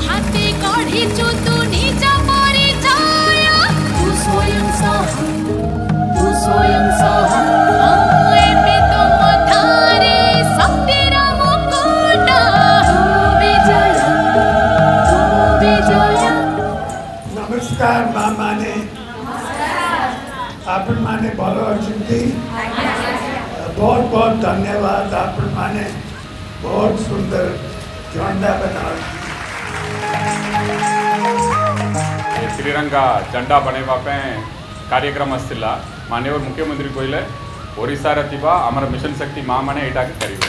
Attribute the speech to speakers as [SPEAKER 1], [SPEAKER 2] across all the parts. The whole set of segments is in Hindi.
[SPEAKER 1] हाथे गढ़ी तू निज परिचय तू स्वयं सह एबे तुम धारे शक्तिर मुकुट विजय।
[SPEAKER 2] नमस्कार माँ माने आपण माने भल अच्छी बहुत बहुत धन्यवाद। आपण माने बहुत सुंदर झंडा बना
[SPEAKER 3] त्रिरंगा झंडा बनवा कार्यक्रम आसला माननीय मुख्यमंत्री कहले ओडिशा आमर मिशन शक्ति माँ मैंने यहाँ करेंगे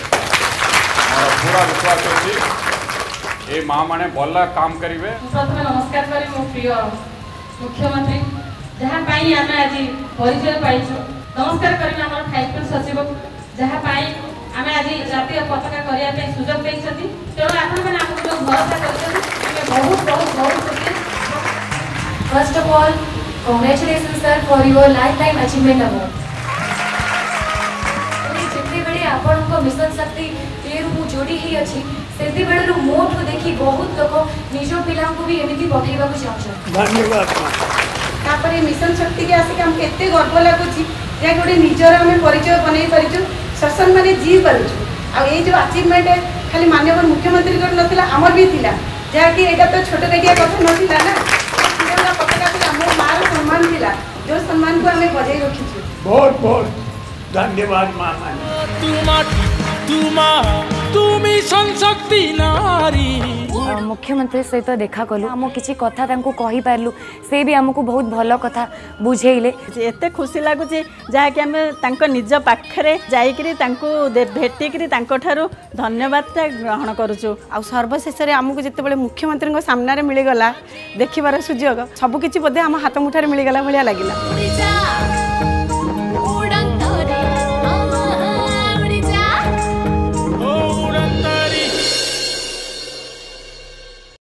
[SPEAKER 3] पूरा विश्वास अच्छी ये माँ मैंने भल काम करेंगे।
[SPEAKER 4] प्रथम नमस्कार करी मो प्रिय मुख्यमंत्री जहाँ आम आज परिचय पाइछु नमस्कार करी आम खाइपुर सचिव जहाँ आम आज जातीय पताका करने सुजोग देते तेणु आप जो भरोसा कर बहुत बहुत बहुत खुशी।
[SPEAKER 5] First of all, congratulations sir for your lifetime achievement award. जिते बड़े आपण को मिशन शक्ति ये मु जोड़ी ही अच्छी सेते बेले मोठू देखी बहुत लोग निज पिला को भी एमिति पठेबा को चाहछन।
[SPEAKER 2] धन्यवाद।
[SPEAKER 6] तापर मिशन शक्ति के आसिक हम केते गर्व लागुची जे गोटे निजर हम परिचय बनई परिचु शासन माने जी परिचु आ ये जो अचीवमेंट खाली माननीय मुख्यमंत्री कर नथिला हमर भी थिला जा कि एटा तो छोट कटिया कथा नथिला ना पताका थिला हमर मार सम्मान थिला जो सम्मान को हमें बजाई रखिछु।
[SPEAKER 2] बहुत बहुत धन्यवाद माँ माने
[SPEAKER 7] तुमी संशक्ति नारी।
[SPEAKER 5] मुख्यमंत्री सहित देखा कलु आम किसी कथा कही पार्लु से भी आमको बहुत भल कथा बुझेले
[SPEAKER 6] एते खुशी लगुच जहाँकि आम निज पाखे जाकरी भेटिकी धन्यवाद ग्रहण करुचु आ सर्वशेष आमको जिते मुख्यमंत्री सामने मिलगला देखिबार सुजोग सबकि बोधे आम हाथ मुठार मिलगला भाया लगे।